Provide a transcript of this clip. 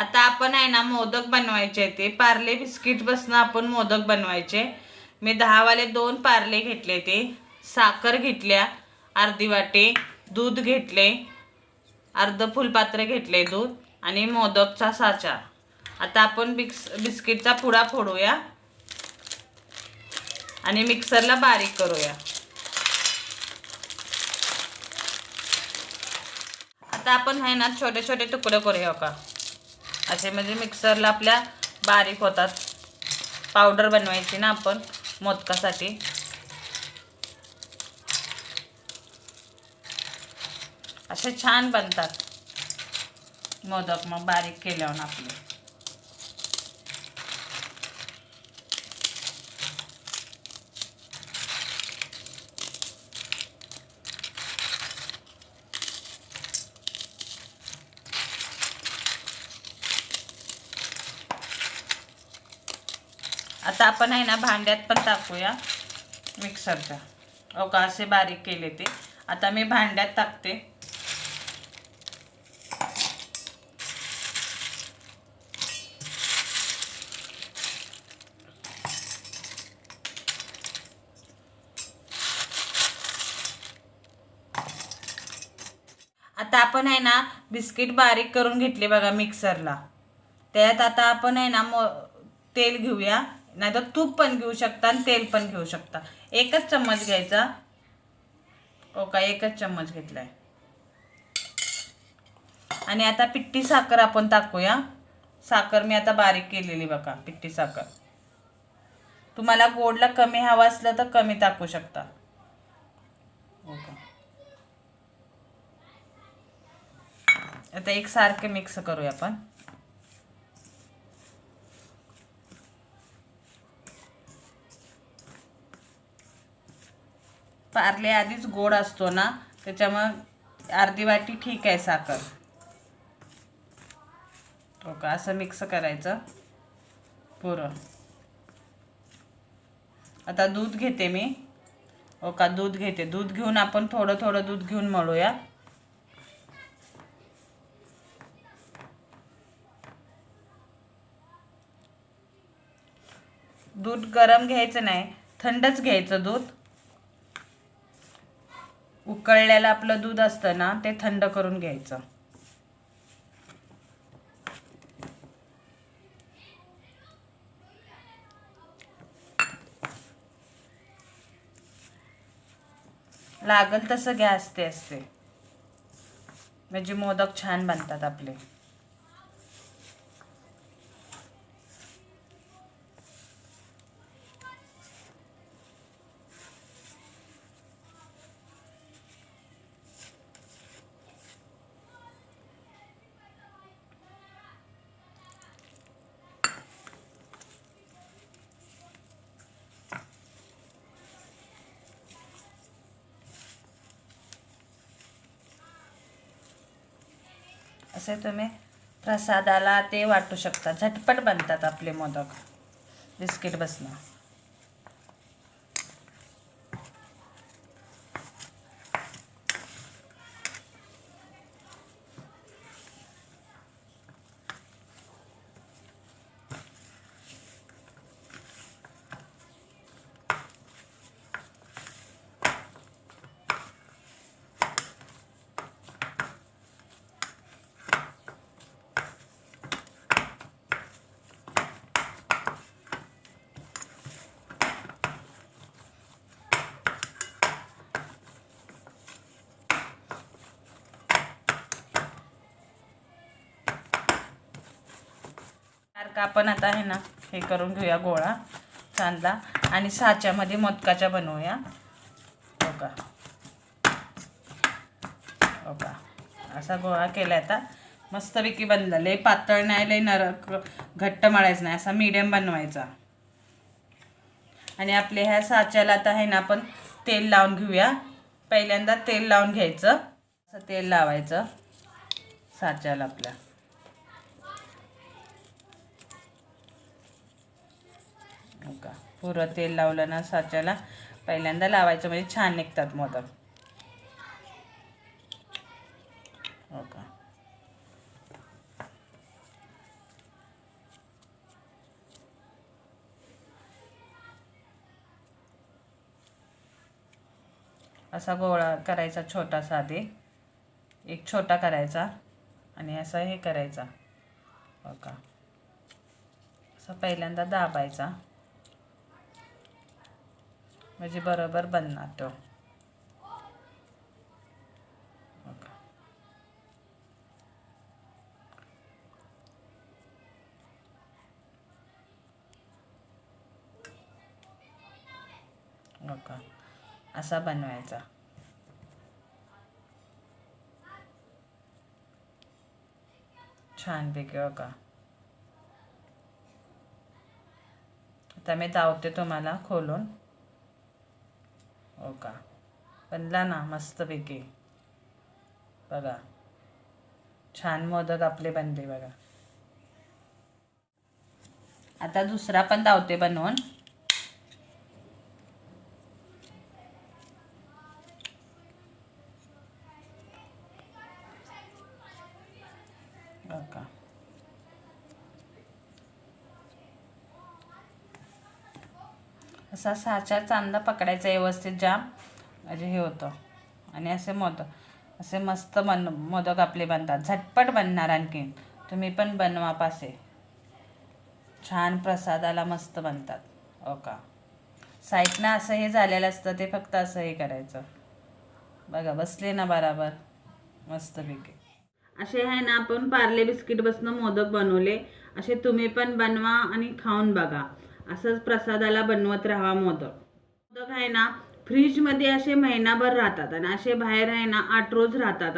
आता आपण आहे ना मोदक बनवायचे ते पार्ले बिस्किट पासून आपण मोदक बनवायचे। मी 10 वाले 2 पार्ले घेतले, ते साखर घेतल्या अर्धी वाटी, दूध घेतले अर्ध फुलपात्र घेतले दूध आणि मोदकचा साचा। आता आपण बिस्किटचा पुडा फोडूया आणि मिक्सरला बारीक करूया। आता आपण आहे ना छोटे छोटे तुकडे करूया का असे, म्हणजे मिक्सरला आपल्या बारीक होतात। पावडर बनवायची ना आपण मोदकासाठी। असे छान बनतात मोदक मग बारीक केल्यावर आपले। आता आपण आहे ना भांड्यात पण टाकूया मिक्सरच्या। हो का असे बारीक केले ते आता मी भांड्यात टाकते। आता आपण आहे ना बिस्किट बारीक करून घेतले बघा मिक्सरला। त्यात आता आपण आहे ना तेल घेऊया, नाहीतर तूप पण घेऊ शकता आणि तेल पण घेऊ शकता। एकच चम्मच घ्यायचा। हो का एकच चम्मच घेतलाय। आणि आता पिठी साखर आपण टाकूया। साखर मी आता बारीक केलेली बघा पिठी साखर। तुम्हाला गोडला कमी हवा असलं तर कमी टाकू शकता। हो का आता एक सारखे मिक्स करूया आपण। पार्ले आधीच गोड असतो ना, त्याच्यामुळे अर्धी वाटी ठीक आहे साखर। हो का असं मिक्स करायचं पुरं। आता दूध घेते मी। हो का दूध घेते, दूध घेऊन आपण थोडं थोडं दूध घेऊन मळूया। दूध गरम घ्यायचं नाही, थंडच घ्यायचं दूध। उकळलेलं आपलं दूध असतं ना ते थंड करून घ्यायचं। लागल तसं गॅस ते असते, म्हणजे मोदक छान बनतात आपले। असे तुम्ही प्रसादाला ते वाटू शकता। झटपट बनतात आपले मोदक बिस्किट बसणं। सारखा आपण आता आहे ना हे करून घेऊया गोळा चांदला आणि साच्यामध्ये मोदकाच्या बनवूया। हो का हो का असा गोळा केला। आता मस्तपैकी बनला। लय पातळ नाही लय नरक घट्ट मळायचं नाही, असा मीडियम बनवायचा। आणि आपल्या ह्या साच्याला आता आहे ना आपण तेल लावून घेऊया। पहिल्यांदा तेल लावून घ्यायचं, असं तेल लावायचं साच्याला आपल्या। हो का पुरं तेल लावलं ना साच्याला पहिल्यांदा लावायचं, म्हणजे छान निघतात मोदक। हो का असा गोळा करायचा छोटासा आधी, एक छोटा करायचा आणि असं हे करायचा बघा, असं पहिल्यांदा दाबायचा म्हणजे बरोबर बनणार तो बघा. बघा असा बनवायचा. छानपैकी बघा. आता मी दावते तुम्हाला खोलून. हो का, बनला ना मस्तपैकी बघा. छान मोदक आपले बनले बघा. आता दुसरा पण दावते बनवून. बघा असा साचा चांदा पकडायचा व्यवस्थित जाम, म्हणजे हे होतं. आणि असे मोदक असे मस्त मोदक आपले बनतात, झटपट बनणार. आणखीन तुम्ही पण बनवा पासे. छान प्रसादाला मस्त बनतात. हो का, साईडनं असं हे झालेलं असतं, ते फक्त असं हे करायचं बघा. बसले ना बराबर मस्तपैकी. असे आहे ना आपण पार्ले बिस्किट बसनं मोदक बनवले. असे तुम्ही पण बनवा आणि खाऊन बघा. असंच प्रसादाला बनवत राहा मोदक. मोदक आहे ना फ्रीजमध्ये असे महिनाभर राहतात आणि असे बाहेर आहे ना 8 रोज राहतात.